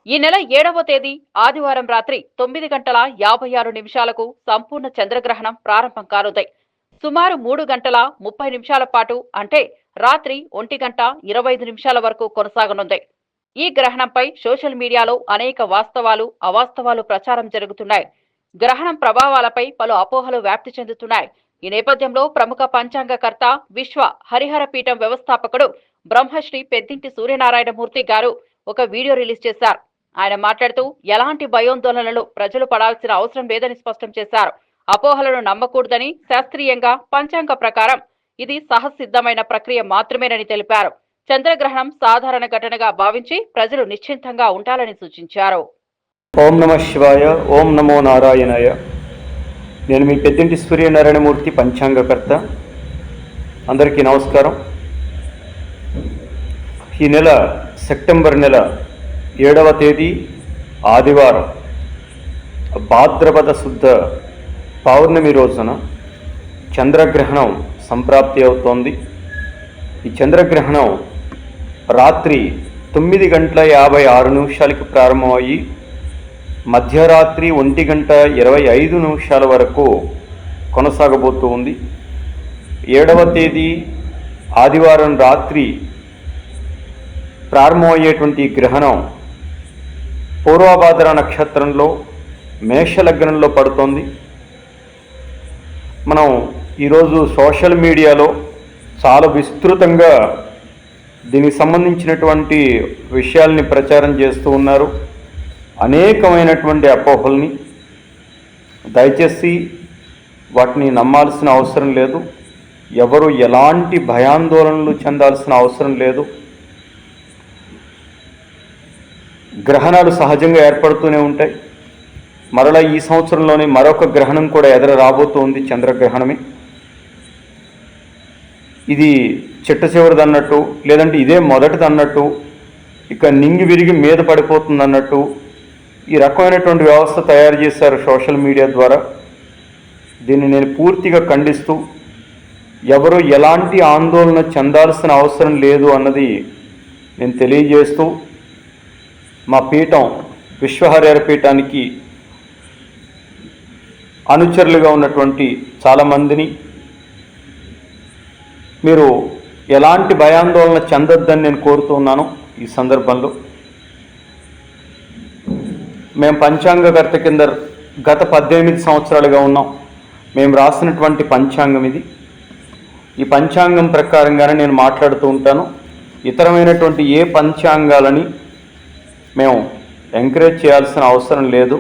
ఈ నెల 7వ తేదీ ఆదివారం రాత్రి 9:56 సంపూర్ణ చంద్రగ్రహణం ప్రారంభం కానుంది. సుమారు 3 గంటల 30 నిమిషాల పాటు అంటే రాత్రి 1:25 వరకు కొనసాగనుంది. ఈ గ్రహణంపై సోషల్ మీడియాలో అనేక వాస్తవాలు, అవాస్తవాలు ప్రచారం జరుగుతున్నాయి. గ్రహణం ప్రభావాలపై పలు అపోహలు వ్యాప్తి చెందుతున్నాయి. ఈ నేపథ్యంలో ప్రముఖ పంచాంగకర్త, విశ్వ హరిహర పీఠం వ్యవస్థాపకుడు బ్రహ్మశ్రీ పెద్దింటి సూర్యనారాయణమూర్తి గారు ఒక వీడియో రిలీజ్ చేశారు. ఆయన మాట్లాడుతూ ఎలాంటి భయోందోళనలు ప్రజలు పడాల్సిన అవసరం లేదని స్పష్టం చేశారు. అపోహలను నమ్మకూడదని, శాస్త్రీయంగా పంచాంగ ప్రకారం ఇది సహసిద్ధమైన ప్రక్రియ మాత్రమేనని తెలిపారు. చంద్రగ్రహణం సాధారణ ఘటనగా భావించి ప్రజలు నిశ్చింతంగా ఉండాలని సూచించారు. ఓం నమ శివాయ, ఓం నమో నారాయణాయ. నేను మీ పెద్దింటి సూర్యనారాయణమూర్తి, పంచాంగకర్త. అందరికీ నమస్కారం. ఈ నెల సెప్టెంబర్ నెల 7వ తేదీ ఆదివారం భాద్రపద శుద్ధ పౌర్ణమి రోజున చంద్రగ్రహణం సంప్రాప్తి అవుతోంది. ఈ చంద్రగ్రహణం రాత్రి 9:56 ప్రారంభమయ్యి మధ్యరాత్రి 1:25 వరకు కొనసాగబోతూ ఉంది. 7వ తేదీ ఆదివారం రాత్రి ప్రారంభమయ్యేటువంటి గ్రహణం పూర్వభాద్ర నక్షత్రంలో మేషలగ్నంలో పడుతోంది. మనం ఈరోజు సోషల్ మీడియాలో చాలా విస్తృతంగా దీనికి సంబంధించినటువంటి విషయాల్ని ప్రచారం చేస్తూ ఉన్నారు. అనేకమైనటువంటి అపోహల్ని. దయచేసి వాటిని నమ్మాల్సిన అవసరం లేదు. ఎవరు ఎలాంటి భయాందోళనలు చెందాల్సిన అవసరం లేదు. గ్రహణాలు సహజంగా ఏర్పడుతూనే ఉంటాయి. మరలా ఈ సంవత్సరంలోనే మరొక గ్రహణం కూడా ఎదురు రాబోతోంది, చంద్రగ్రహణమే. ఇది చిట్ట చివరిది అన్నట్టు, లేదంటే ఇదే మొదటిది అన్నట్టు, ఇక నింగి విరిగి మీద పడిపోతుంది అన్నట్టు ఈ రకమైనటువంటి వ్యవస్థ తయారు చేశారు సోషల్ మీడియా ద్వారా. దీన్ని నేను పూర్తిగా ఖండిస్తూ, ఎవరు ఎలాంటి ఆందోళన చెందాల్సిన అవసరం లేదు అన్నది నేను తెలియజేస్తూ, మా పీఠం విశ్వహరిహర పీఠానికి అనుచరులుగా ఉన్నటువంటి చాలామందిని మీరు ఎలాంటి భయాందోళన చెందొద్దని నేను కోరుతున్నాను. ఈ సందర్భంలో మేము పంచాంగకర్త కింద గత 18 సంవత్సరాలుగా ఉన్నాం. మేము రాసినటువంటి పంచాంగం ఇది. ఈ పంచాంగం ప్రకారంగానే నేను మాట్లాడుతూ ఉంటాను. ఇతరమైనటువంటి ఏ పంచాంగాలని మేము ఎంకరేజ్ చేయాల్సిన అవసరం లేదు.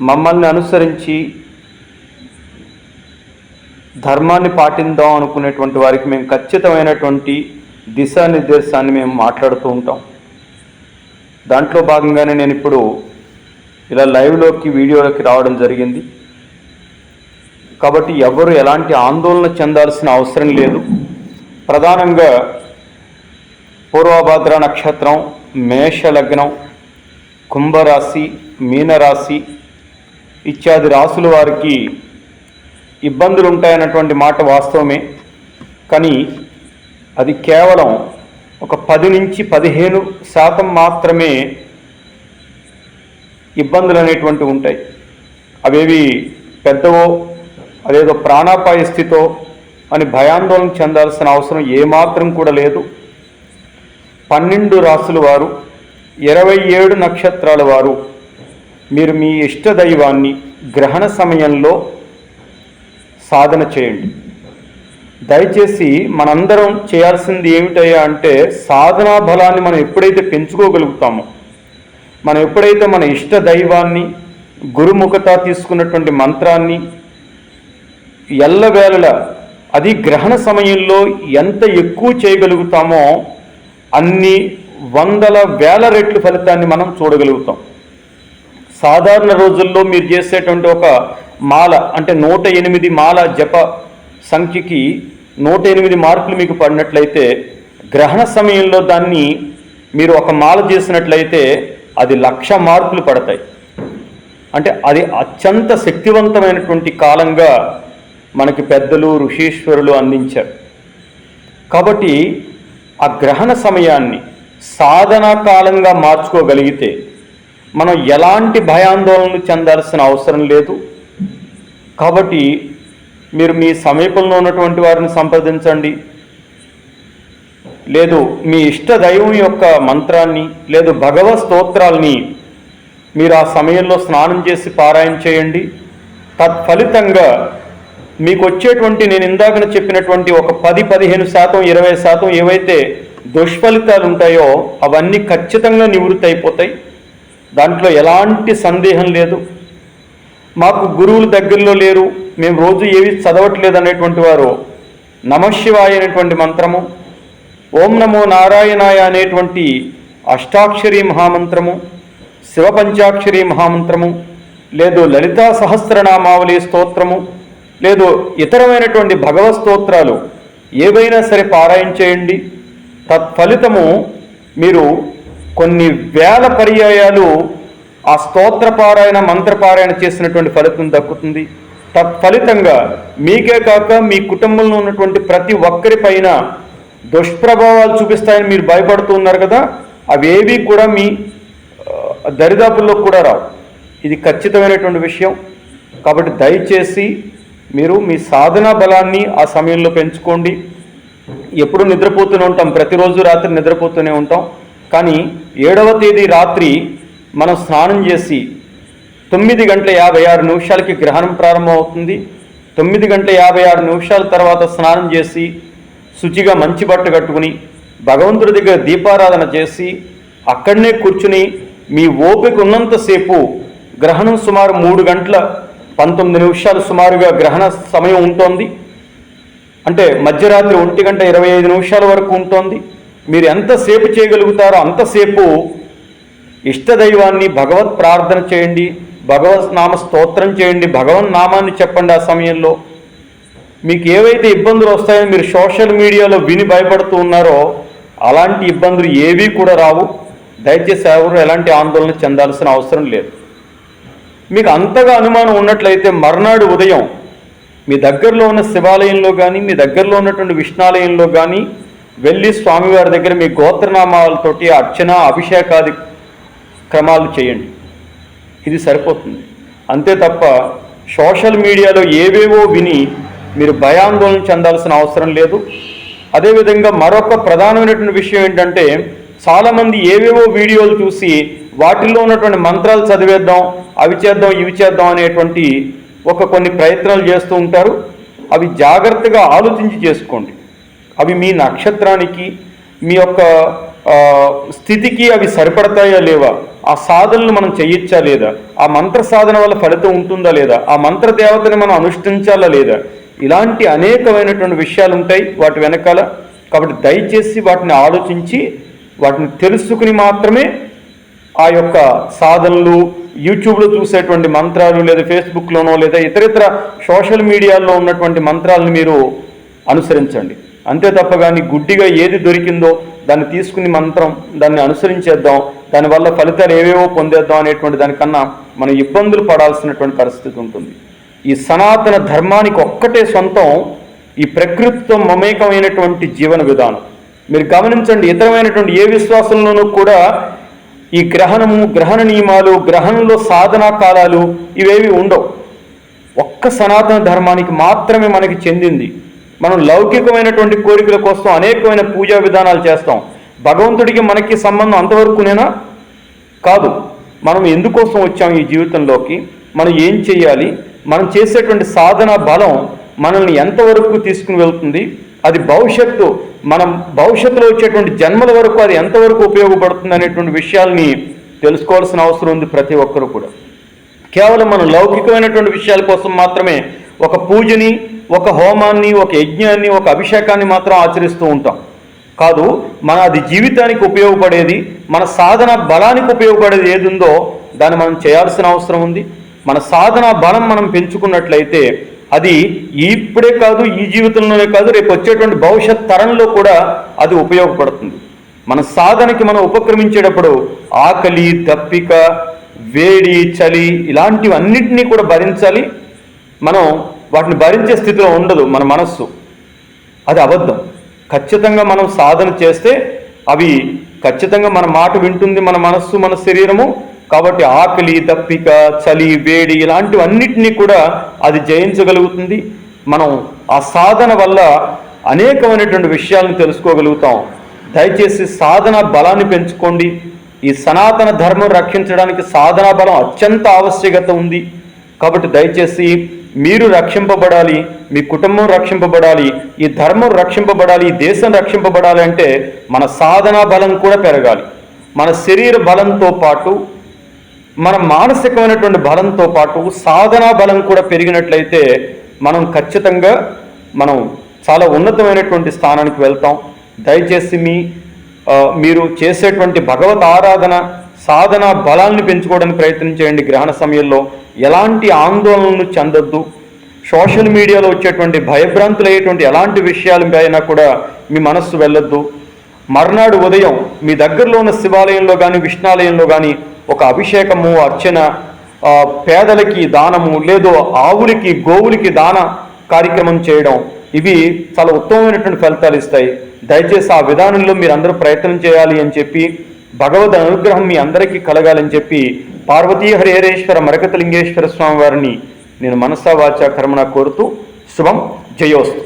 మమ్మల్ని అనుసరించి ధర్మాన్ని పాటిద్దాం అనుకునేటువంటి వారికి మేము ఖచ్చితమైనటువంటి దిశానిర్దేశాన్ని మేము మాట్లాడుతూ ఉంటాం. దాంట్లో భాగంగానే నేను ఇప్పుడు ఇలా లైవ్లోకి, వీడియోలోకి రావడం జరిగింది. కాబట్టి ఎవరు ఎలాంటి ఆందోళన చెందాల్సిన అవసరం లేదు. ప్రధానంగా పూర్వభాద్ర నక్షత్రం, మేషలగ్నం, కుంభరాశి, మీనరాశి ఇత్యాది రాశుల వారికి ఇబ్బందులు ఉంటాయన్నటువంటి మాట వాస్తవమే. కానీ అది కేవలం ఒక 10 నుంచి 15% మాత్రమే ఇబ్బందులు అనేటువంటివి ఉంటాయి. అవేవి పెద్దవో, అదేదో ప్రాణాపాయ స్థితో అని భయాందోళన చెందాల్సిన అవసరం ఏమాత్రం కూడా లేదు. 12 రాశుల వారు, 27 నక్షత్రాల వారు మీరు మీ ఇష్టదైవాన్ని గ్రహణ సమయంలో సాధన చేయండి. దయచేసి మనందరం చేయాల్సింది ఏమిటయ్యా అంటే, సాధనా బలాన్ని మనం ఎప్పుడైతే పెంచుకోగలుగుతామో, మనం ఎప్పుడైతే మన ఇష్ట దైవాన్ని, గురుముఖత తీసుకున్నటువంటి మంత్రాన్ని ఎల్లవేళలా, అది గ్రహణ సమయంలో ఎంత ఎక్కువ చేయగలుగుతామో అన్ని వందల వేల రెట్లు ఫలితాన్ని మనం చూడగలుగుతాం. సాధారణ రోజుల్లో మీరు చేసేటువంటి ఒక మాల అంటే 108 మాల జప సంఖ్యకి 108 మార్కులు మీకు పడినట్లయితే, గ్రహణ సమయంలో దాన్ని మీరు ఒక మాల చేసినట్లయితే అది 1,00,000 మార్కులు పడతాయి. అంటే అది అత్యంత శక్తివంతమైనటువంటి కాలంగా మనకి పెద్దలు, ఋషీశ్వరులు అందించారు. కాబట్టి ఆ గ్రహణ సమయాన్ని సాధనా కాలంగా మార్చుకోగలిగితే మనం ఎలాంటి భయాందోళనలు చెందాల్సిన అవసరం లేదు. కాబట్టి మీరు మీ సమీపంలో ఉన్నటువంటి వారిని సంప్రదించండి, లేదు మీ ఇష్ట దైవం యొక్క మంత్రాన్ని లేదు భగవత్ స్తోత్రాల్ని మీరు ఆ సమయంలో స్నానం చేసి పారాయణ చేయండి. తత్ఫలితంగా మీకు వచ్చేటువంటి నేను ఇందాక చెప్పినటువంటి ఒక 10-15%, 20% ఏవైతే దుష్ఫలితాలు ఉంటాయో అవన్నీ ఖచ్చితంగా నివృత్తి అయిపోతాయి. దాంట్లో ఎలాంటి సందేహం లేదు. మాకు గురువులు దగ్గరలో లేరు, మేము రోజు ఏవి చదవట్లేదు అనేటువంటి వారు నమశివాయ అనేటువంటి మంత్రము, ఓం నమో నారాయణాయ అనేటువంటి అష్టాక్షరీ మహామంత్రము, శివపంచాక్షరీ మహామంత్రము, లేదు లలితా సహస్రనామావళి స్తోత్రము, లేదు ఇతరమైనటువంటి భగవత్ స్తోత్రాలు ఏవైనా సరే పారాయణ చేయండి. తత్ఫలితము మీరు కొన్ని వేల పర్యాయాలు ఆ స్తోత్ర పారాయణ మంత్రపారాయణ చేసినటువంటి ఫలితం దక్కుతుంది. తత్ఫలితంగా మీకే కాక మీ కుటుంబంలో ఉన్నటువంటి ప్రతి ఒక్కరిపైన దుష్ప్రభావాలు చూపిస్తాయని మీరు భయపడుతున్నారు కదా, అవేవి కూడా మీ దరిదాపుల్లో కూడా రావు. ఇది ఖచ్చితమైనటువంటి విషయం. కాబట్టి దయచేసి మీరు మీ సాధనా బలాన్ని ఆ సమయంలో పెంచుకోండి. ఎప్పుడు నిద్రపోతూనే ఉంటాం, ప్రతిరోజు రాత్రి నిద్రపోతూనే ఉంటాం. కానీ 7వ తేదీ రాత్రి మనం స్నానం చేసి 9:56 గ్రహణం ప్రారంభం అవుతుంది. 9:56 తర్వాత స్నానం చేసి శుచిగా మంచి బట్ట కట్టుకుని భగవంతుడి దగ్గర దీపారాధన చేసి అక్కడనే కూర్చుని మీ ఓపిక ఉన్నంతసేపు గ్రహణం సుమారు 3:19 సుమారుగా గ్రహణ సమయం ఉంటుంది. అంటే మధ్యరాత్రి 1:25 వరకు ఉంటుంది. మీరు ఎంతసేపు చేయగలుగుతారో అంతసేపు ఇష్టదైవాన్ని భగవత్ ప్రార్థన చేయండి, భగవత్ నామ స్తోత్రం చేయండి, భగవన్ నామాన్ని చెప్పండి. ఆ సమయంలో మీకు ఏవైతే ఇబ్బందులు వస్తాయో మీరు సోషల్ మీడియాలో విని భయపడుతూ ఉన్నారో అలాంటి ఇబ్బందులు ఏవీ కూడా రావు. దయచేసి ఎవరు ఎలాంటి ఆందోళన చెందాల్సిన అవసరం లేదు. మీకు అంతగా అనుమానం ఉన్నట్లయితే మర్నాడు ఉదయం మీ దగ్గరలో ఉన్న శివాలయంలో కానీ మీ దగ్గరలో ఉన్నటువంటి విష్ణాలయంలో కానీ వెళ్ళి స్వామివారి దగ్గర మీ గోత్రనామాలతోటి అర్చన అభిషేకాది క్రమాలు చేయండి. ఇది సరిపోతుంది. అంతే తప్ప సోషల్ మీడియాలో ఏవేవో విని మీరు భయాందోళన చెందాల్సిన అవసరం లేదు. అదేవిధంగా మరొక ప్రధానమైనటువంటి విషయం ఏంటంటే చాలామంది ఏవేవో వీడియోలు చూసి వాటిల్లో ఉన్నటువంటి మంత్రాలు చదివేద్దాం, అవి చేద్దాం, ఇవి చేద్దాం అనేటువంటి కొన్ని ప్రయత్నాలు చేస్తూ ఉంటారు. అవి జాగ్రత్తగా ఆలోచించి చేసుకోండి. అవి మీ నక్షత్రానికి మీ యొక్క స్థితికి అవి సరిపడతాయా లేవా, ఆ సాధనలు మనం చేయొచ్చా లేదా, ఆ మంత్ర సాధన వల్ల ఫలితం ఉంటుందా లేదా, ఆ మంత్ర దేవతని మనం అనుష్ఠించాలా లేదా, ఇలాంటి అనేకమైనటువంటి విషయాలు ఉంటాయి వాటి వెనకాల. కాబట్టి దయచేసి వాటిని ఆలోచించి వాటిని తెలుసుకుని మాత్రమే ఆ యొక్క సాధనలు యూట్యూబ్లో చూసేటువంటి మంత్రాలు లేదా ఫేస్బుక్లోనో లేదా ఇతరితర సోషల్ మీడియాలో ఉన్నటువంటి మంత్రాలను మీరు అనుసరించండి. అంతే తప్ప కానీ గుడ్డిగా ఏది దొరికిందో దాన్ని తీసుకుని మంత్రం దాన్ని అనుసరించేద్దాం, దానివల్ల ఫలితాలు ఏవేవో పొందేద్దాం అనేటువంటి దానికన్నా మనం ఇబ్బందులు పడాల్సినటువంటి పరిస్థితి ఉంటుంది. ఈ సనాతన ధర్మానికి ఒక్కటే సొంతం ఈ ప్రకృతితో మమేకమైనటువంటి జీవన విధానం. మీరు గమనించండి, ఇతరమైనటువంటి ఏ విశ్వాసంలోనూ కూడా ఈ గ్రహణము, గ్రహణ నియమాలు, గ్రహణంలో సాధనా కాలాలు ఇవేవి ఉండవు. ఒక్క సనాతన ధర్మానికి మాత్రమే మనకి చెందింది. మనం లౌకికమైనటువంటి కోరికల కోసం అనేకమైన పూజా విధానాలు చేస్తాం. భగవంతుడికి మనకి సంబంధం అంతవరకునేనా? కాదు. మనం ఎందుకోసం వచ్చాం ఈ జీవితంలోకి, మనం ఏం చేయాలి, మనం చేసేటువంటి సాధన బలం మనల్ని ఎంతవరకు తీసుకుని వెళ్తుంది, అది మనం భవిష్యత్తులో వచ్చేటువంటి జన్మల వరకు అది ఎంతవరకు ఉపయోగపడుతుంది అనేటువంటి విషయాల్ని తెలుసుకోవాల్సిన అవసరం ఉంది ప్రతి ఒక్కరు కూడా. కేవలం మనం లౌకికమైనటువంటి విషయాల కోసం మాత్రమే ఒక పూజని, ఒక హోమాన్ని, ఒక యజ్ఞాన్ని, ఒక అభిషేకాన్ని మాత్రం ఆచరిస్తూ ఉంటాం. కాదు, మన అది జీవితానికి ఉపయోగపడేది, మన సాధన బలానికి ఉపయోగపడేది ఏది ఉందో దాన్ని మనం చేయాల్సిన అవసరం ఉంది. మన సాధన బలం మనం పెంచుకున్నట్లయితే అది ఇప్పుడే కాదు, ఈ జీవితంలోనే కాదు, రేపు వచ్చేటువంటి భవిష్యత్ తరంలో కూడా అది ఉపయోగపడుతుంది. మన సాధనకి మనం ఉపక్రమించేటప్పుడు ఆకలి, దప్పిక, వేడి, చలి ఇలాంటివన్నింటినీ కూడా భరించాలి. మనం వాటిని భరించే స్థితిలో ఉండదు మన మనస్సు. అది అబద్ధం. ఖచ్చితంగా మనం సాధన చేస్తే అవి ఖచ్చితంగా మన మాట వింటుంది మన మనస్సు, మన శరీరము. కాబట్టి ఆకలి, దప్పిక, చలి, వేడి ఇలాంటివన్నిటినీ కూడా అది జయించగలుగుతుంది. మనం ఆ సాధన వల్ల అనేకమైనటువంటి విషయాలను తెలుసుకోగలుగుతాం. దయచేసి సాధన బలాన్ని పెంచుకోండి. ఈ సనాతన ధర్మం రక్షించడానికి సాధనా బలం అత్యంత ఆవశ్యకత ఉంది. కాబట్టి దయచేసి మీరు రక్షింపబడాలి, మీ కుటుంబం రక్షింపబడాలి, ఈ ధర్మం రక్షింపబడాలి, ఈ దేశం రక్షింపబడాలి అంటే మన సాధనా బలం కూడా పెరగాలి. మన శరీర బలంతో పాటు మన మానసికమైనటువంటి బలంతో పాటు సాధనా బలం కూడా పెరిగినట్లయితే మనం ఖచ్చితంగా చాలా ఉన్నతమైనటువంటి స్థానానికి వెళ్తాం. దయచేసి మీరు చేసేటువంటి భగవత్ ఆరాధన సాధన బలాన్ని పెంచుకోవడానికి ప్రయత్నం చేయండి. గ్రహణ సమయంలో ఎలాంటి ఆందోళనలు చెందొద్దు. సోషల్ మీడియాలో వచ్చేటువంటి భయభ్రాంతులయ్యేటువంటి ఎలాంటి విషయాలపైనా కూడా మీ మనస్సు వెళ్ళొద్దు. మర్నాడు ఉదయం మీ దగ్గరలో ఉన్న శివాలయంలో కానీ విష్ణాలయంలో కానీ ఒక అభిషేకము, అర్చన, పేదలకి దానము, లేదో ఆవులకి, గోవులకి దాన కార్యక్రమం చేయడం, ఇవి చాలా ఉత్తమమైనటువంటి ఫలితాలు ఇస్తాయి. దయచేసి ఆ విధానంలో మీరు అందరూ ప్రయత్నం చేయాలి అని చెప్పి, భగవద్ అనుగ్రహం మీ అందరికీ కలగాలని చెప్పి పార్వతీ హరిహరేశ్వర మరకతలింగేశ్వర స్వామి వారిని నేను మనసా వాచా కర్మణ కోరుతూ శుభం, జయోస్తు.